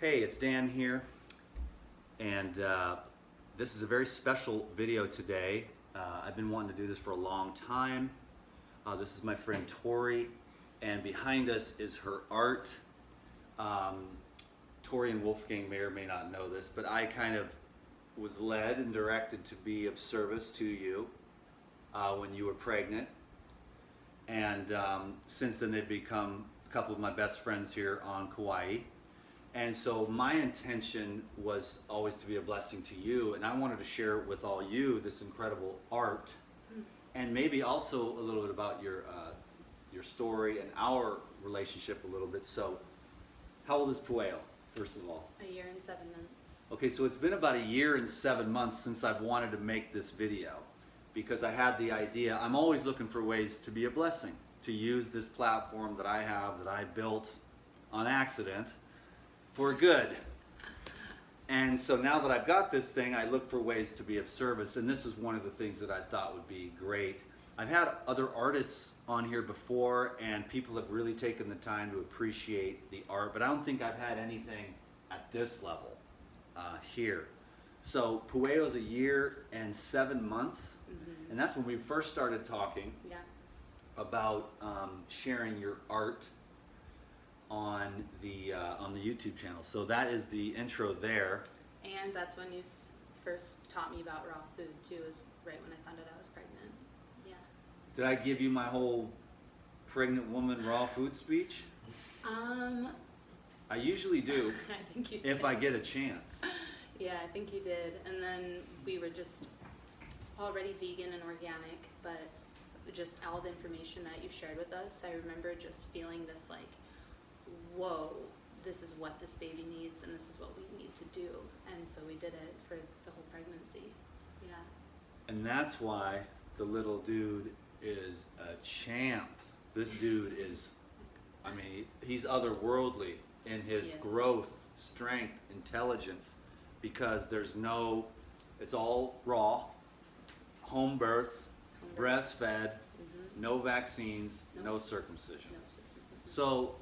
Hey, it's Dan here, and this is a very special video today. I've been wanting to do this for a long time. This is my friend Tori, and behind us is her art. Tori and Wolfgang may or may not know this, but I kind of was led and directed to be of service to you when you were pregnant. And since then, they've become a couple of my best friends here on Kauai. And so my intention was always to be a blessing to you, and I wanted to share with all you this incredible art, and maybe also a little bit about your story and our relationship a little bit. So, how old is Pueo, first of all? A year and 7 months. Okay, so it's been about a year and 7 months since I've wanted to make this video, because I had the idea. I'm always looking for ways to be a blessing, to use this platform that I have, that I built on accident, for good. And so now that I've got this thing, I look for ways to be of service, and this is one of the things that I thought would be great. I've had other artists on here before, and people have really taken the time to appreciate the art, but I don't think I've had anything at this level here. So Pueo's a year and 7 months, and that's when we first started talking Yeah. about sharing your art on the YouTube channel. So that is the intro there. And that's when you first taught me about raw food too, is right when I found out I was pregnant. Yeah. Did I give you my whole pregnant woman raw food speech? I usually do I think you did. if I get a chance. Yeah, I think you did. And then we were just already vegan and organic, but just all the information that you shared with us, I remember just feeling this like, whoa, this is what this baby needs and this is what we need to do. And so we did it for the whole pregnancy. Yeah. And that's why the little dude is a champ. This dude is, I mean, he's otherworldly in his Yes. growth, strength, intelligence, because there's no, it's all raw, home birth, Home birth. breastfed, no vaccines, no circumcision. No, So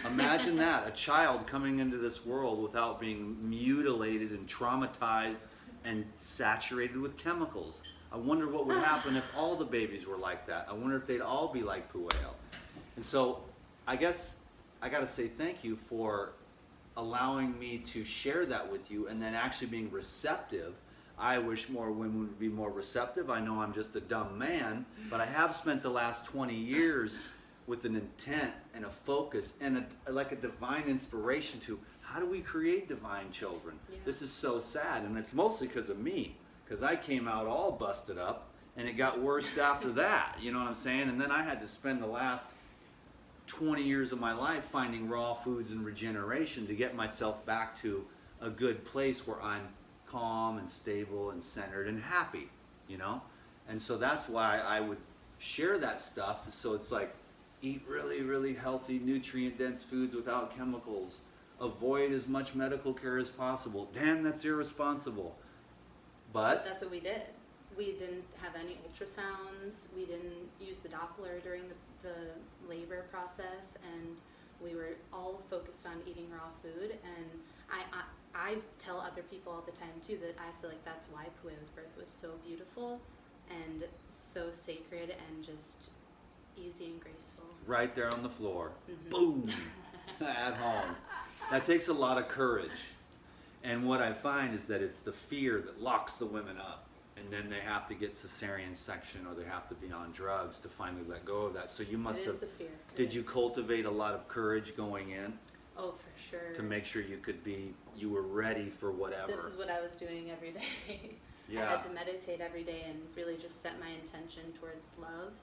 imagine that, a child coming into this world without being mutilated and traumatized and saturated with chemicals. I wonder what would happen if all the babies were like that. I wonder if they'd all be like Pueo. And so I guess I gotta say thank you for allowing me to share that with you, and then actually being receptive. I wish more women would be more receptive. I know I'm just a dumb man, but I have spent the last 20 years with an intent and a focus and like a divine inspiration to how do we create divine children. Yeah. This is so sad, and it's mostly because of me, because I came out all busted up, and it got worse after that, you know what I'm saying? And then I had to spend the last 20 years of my life finding raw foods and regeneration to get myself back to a good place where I'm calm and stable and centered and happy, you know? And so that's why I would share that stuff. So it's like, eat really, really healthy, nutrient-dense foods without chemicals. Avoid as much medical care as possible. Dan, that's irresponsible. But But that's what we did. We didn't have any ultrasounds. We didn't use the Doppler during the labor process, and we were all focused on eating raw food. And I tell other people all the time too that I feel like that's why Pueo's birth was so beautiful and so sacred and just easy and graceful. right there on the floor, boom, at home. That takes a lot of courage. And what I find is that it's the fear that locks the women up. And then they have to get cesarean section, or they have to be on drugs to finally let go of that. So you must It have, is the fear. It did you is. cultivate a lot of courage going in Oh, for sure. to make sure you were ready for whatever? This is what I was doing every day. I Yeah. had to meditate every day and really just set my intention towards love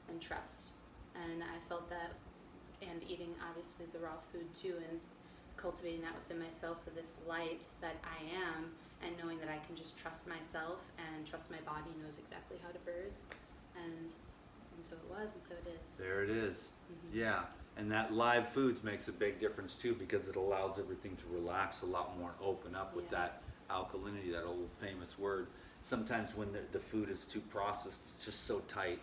and trust. And I felt that, and eating obviously the raw food too, and cultivating that within myself with this light that I am, and knowing that I can just trust myself and trust my body knows exactly how to birth. And so it was, and so it is. There it is. Yeah. And that live foods makes a big difference too, because it allows everything to relax a lot more and open up with Yeah. that alkalinity, that old famous word. Sometimes when the food is too processed, it's just so tight,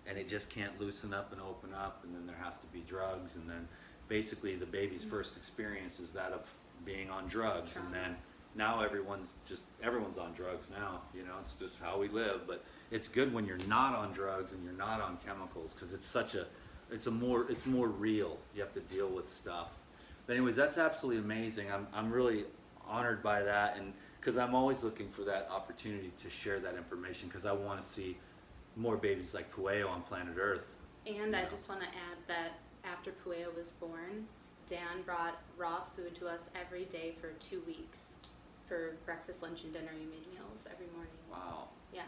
and it just can't loosen up and open up, and then there has to be drugs, and then basically the baby's first experience is that of being on drugs, and then now everyone's on drugs now. You know, it's just how we live. But it's good when you're not on drugs and you're not on chemicals, because it's more real. You have to deal with stuff. But anyways, that's absolutely amazing. I'm really honored by that, and because I'm always looking for that opportunity to share that information, because I want to see more babies like Pueo on planet Earth. And I just want to add that after Pueo was born, Dan brought raw food to us every day for 2 weeks for breakfast, lunch, and dinner. He made meals every morning. Wow. Yeah.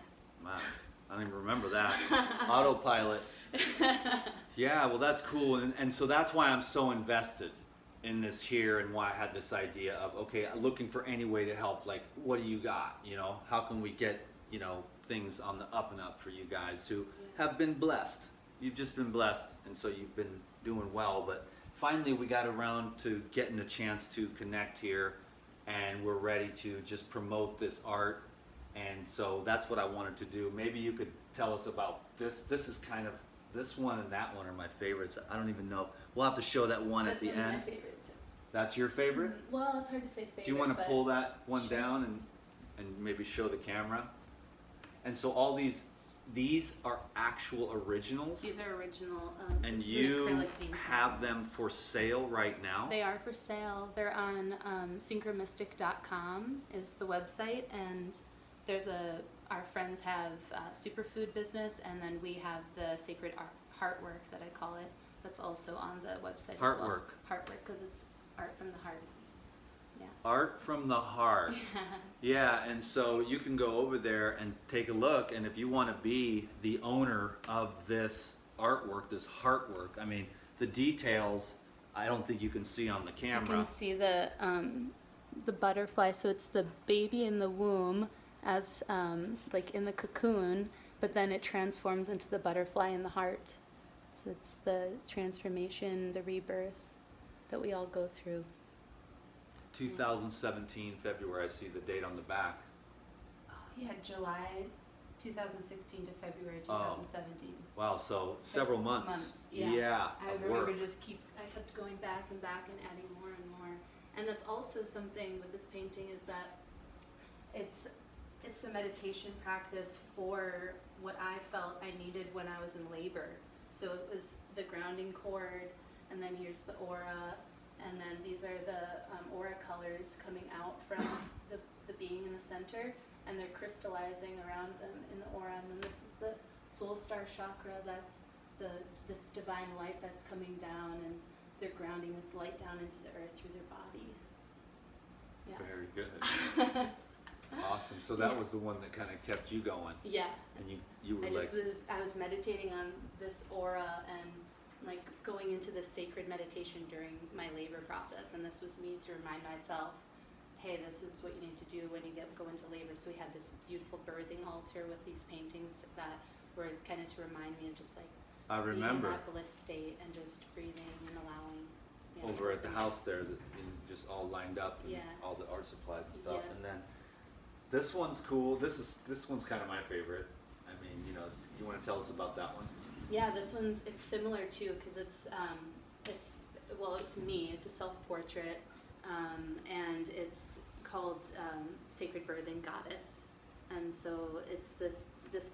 Man, I don't even remember that. Autopilot. Yeah, well, that's cool. And so that's why I'm so invested in this here, and why I had this idea of, okay, looking for any way to help. Like, what do you got? You know, how can we get, you know, things on the up and up for you guys who have been blessed? You've just been blessed, and so you've been doing well. But finally, we got around to getting a chance to connect here, and we're ready to just promote this art. And so that's what I wanted to do. Maybe you could tell us about this. This is kind of, this one and that one are my favorites. I don't even know. We'll have to show that one at the This one's end. my favorite too. That's your favorite? Well, it's hard to say favorite. Do you want to but pull that one Sure. down and maybe show the camera? And so all these are actual originals, These are original. and this is you acrylic painting. have them for sale right now? They are for sale. They're on synchromystic.com is the website, and there's our friends have superfood business, and then we have the sacred heartwork that I call it. That's also on the website as well. Heartwork. Heartwork, because it's art from the heart. Yeah. Art from the heart. Yeah, and so you can go over there and take a look, and if you want to be the owner of this artwork, this heartwork, I mean, the details, I don't think you can see on the You camera. can see the butterfly. So it's the baby in the womb, as like in the cocoon, but then it transforms into the butterfly in the heart. So it's the transformation, the rebirth that we all go through. 2017 February, I see the date on the back. Oh, yeah, July 2016 to February Oh. 2017. Wow, so several months. Yeah. I of remember work. I kept going back and back and adding more and more. And that's also something with this painting, is that it's the meditation practice for what I felt I needed when I was in labor. So it was the grounding cord, and then here's the aura, and then these are the aura colors coming out from the being in the center, and they're crystallizing around them in the aura. And then this is the soul star chakra. That's this divine light that's coming down, and they're grounding this light down into the earth through their body. Yeah. Very good. Awesome. So that Yeah. was the one that kind of kept you going, Yeah. and you were I was meditating on this aura and like going into this sacred meditation during my labor process, and this was me to remind myself, hey, this is what you need to do when you go into labor. So we had this beautiful birthing altar with these paintings that were kind of to remind me of just like I remember being in that bliss state and just breathing and allowing. Yeah, over at the everything. house there, just all lined up, and Yeah. all the art supplies and stuff. Yeah. And then this one's cool. This one's kind of my favorite. I mean, you know, you want to tell us about that one? Yeah, this one's, it's similar too, because it's me. It's a self-portrait, and it's called Sacred Birthing Goddess. And so it's this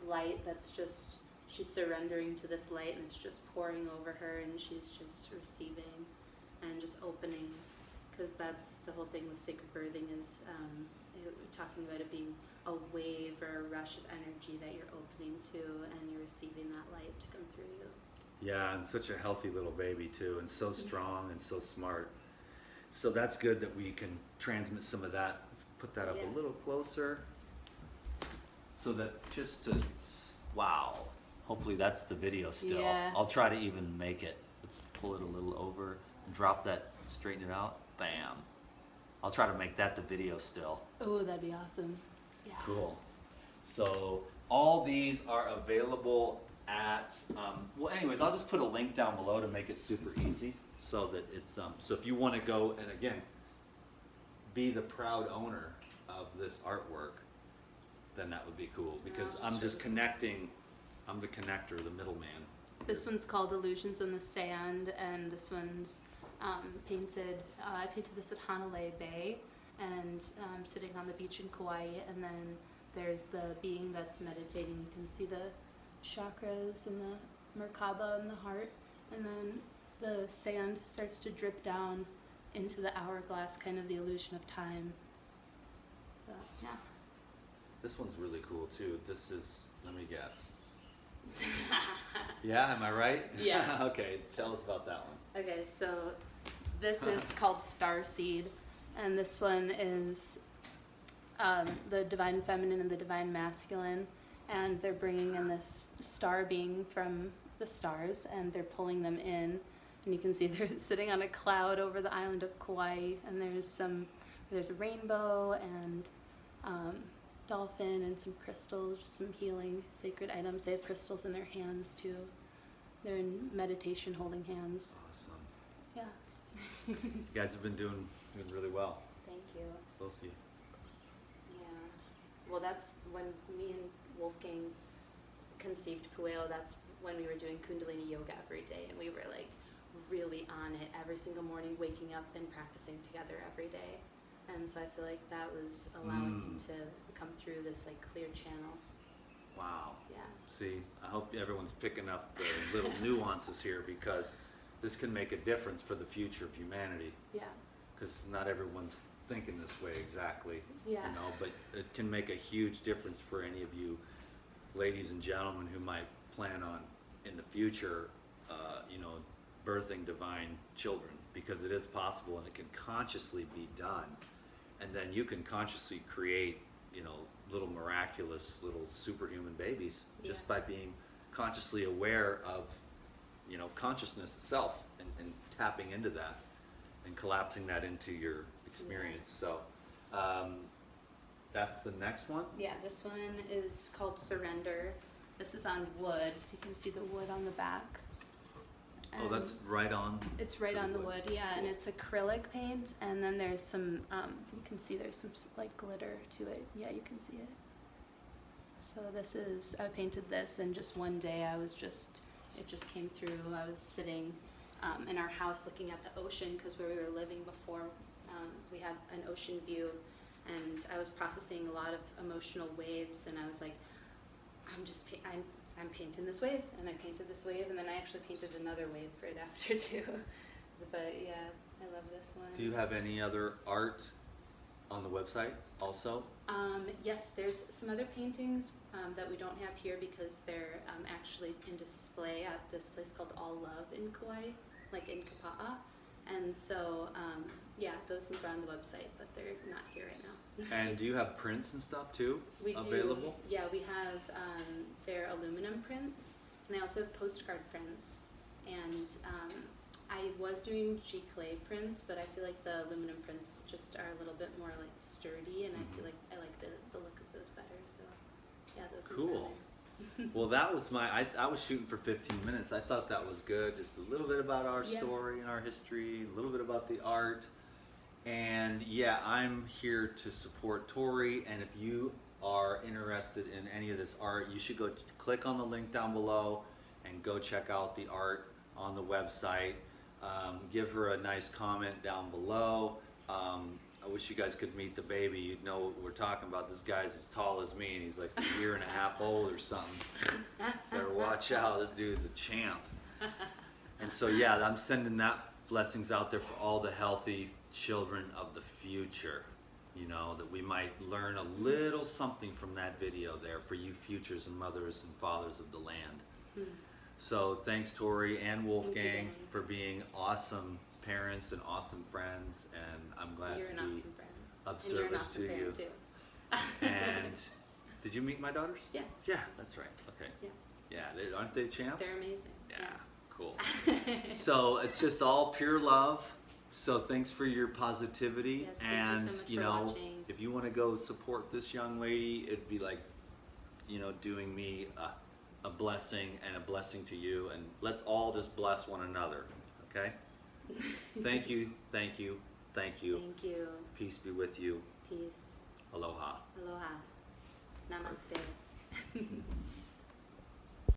light that's just, she's surrendering to this light, and it's just pouring over her, and she's just receiving and just opening, because that's the whole thing with sacred birthing is we're talking about it being a wave or a rush of energy that you're opening to, and you're receiving that light to come through you. Yeah, and such a healthy little baby too, and so strong and so smart. So that's good that we can transmit some of that. Let's put that up Yeah. a little closer, so that wow. Hopefully that's the video still. Yeah. I'll try to even make it. Let's pull it a little over and drop that, straighten it out. Bam. I'll try to make that the video still. Oh, that'd be awesome. Yeah. Cool. So all these are available at, well anyways, I'll just put a link down below to make it super easy, so that it's, so if you want to go and again, be the proud owner of this artwork, then that would be cool, because I'll I'm show just this. connecting, I'm the connector, the middleman. This one's called Illusions in the Sand, and this one's I painted this at Hanalei Bay, and sitting on the beach in Kauai, and then there's the being that's meditating. You can see the chakras and the Merkaba and the heart, and then the sand starts to drip down into the hourglass, kind of the illusion of time. So, yeah. This one's really cool too. This is, let me guess. Yeah, am I right? Yeah. Okay, tell us about that one. Okay, so this is called Starseed, and this one is the divine feminine and the divine masculine, and they're bringing in this star being from the stars, and they're pulling them in, and you can see they're sitting on a cloud over the island of Kauai, and there's a rainbow and dolphin and some crystals, just some healing sacred items. They have crystals in their hands too. They're in meditation holding hands. Awesome. Yeah. You guys have been doing really well, Thank you. both of you. Yeah. Well, that's when me and Wolfgang conceived Pueo. That's when we were doing Kundalini yoga every day, and we were like really on it every single morning, waking up and practicing together every day. And so I feel like that was allowing him to come through this like clear channel. Wow. Yeah. See, I hope everyone's picking up the little nuances here, because this can make a difference for the future of humanity. Yeah. Because not everyone's thinking this way exactly, Yeah. you know, but it can make a huge difference for any of you ladies and gentlemen who might plan on in the future, you know, birthing divine children, because it is possible and it can consciously be done. And then you can consciously create, you know, little miraculous little superhuman babies just Yeah. by being consciously aware of, you know, consciousness itself, and tapping into that and collapsing that into your experience. So that's the next one. Yeah, this one is called Surrender. This is on wood, so you can see the wood on the back. Oh, that's right on. It's right to on the wood, yeah, and Cool. it's acrylic paint, and then there's some, you can see there's some like glitter to it. Yeah, you can see it. So I painted this in just one day. It just came through. I was sitting in our house looking at the ocean, because where we were living before, we had an ocean view, and I was processing a lot of emotional waves, and I was like, I'm painting this wave, and I painted this wave, and then I actually painted another wave right after too. But yeah, I love this one. Do you have any other art on the website also? Yes, there's some other paintings that we don't have here because they're actually in display at this place called All Love in Kauai, like in Kapa'a. And so, yeah, those ones are on the website, but they're not here right now. And do you have prints and stuff too We available? do. Yeah, we have their aluminum prints, and I also have postcard prints. And I was doing G-clay prints, but I feel like the aluminum prints just are a little bit more like sturdy, and I feel like I like the look of those better. So yeah, those ones are Cool. there. Well, that was I was shooting for 15 minutes. I thought that was good. Just a little bit about our Yeah. story and our history, a little bit about the art. And yeah, I'm here to support Tori. And if you are interested in any of this art, you should go click on the link down below and go check out the art on the website. Give her a nice comment down below. I wish you guys could meet the baby. You'd know what we're talking about. This guy's as tall as me, and he's like a year and a half old or something. Better watch out. This dude's a champ. And so yeah, I'm sending that blessings out there for all the healthy children of the future. You know, that we might learn a little something from that video there for you futures and mothers and fathers of the land. So thanks, Tori and Wolfgang, Danny. for being awesome parents and awesome friends, and I'm glad You're to an be awesome friend. of And you're an service awesome to parent you. too. And did you meet my daughters? Yeah. Yeah, that's right. Okay. Yeah. Yeah, aren't they champs? They're amazing. Yeah, cool. So it's just all pure love. So thanks for your positivity. Yes, thank you And so much you for know, watching. if you want to go support this young lady, it'd be like, you know, doing me a blessing and a blessing to you. And let's all just bless one another. Okay? Thank you, thank you, thank you. Thank you. Peace be with you. Peace. Aloha. Aloha. Namaste.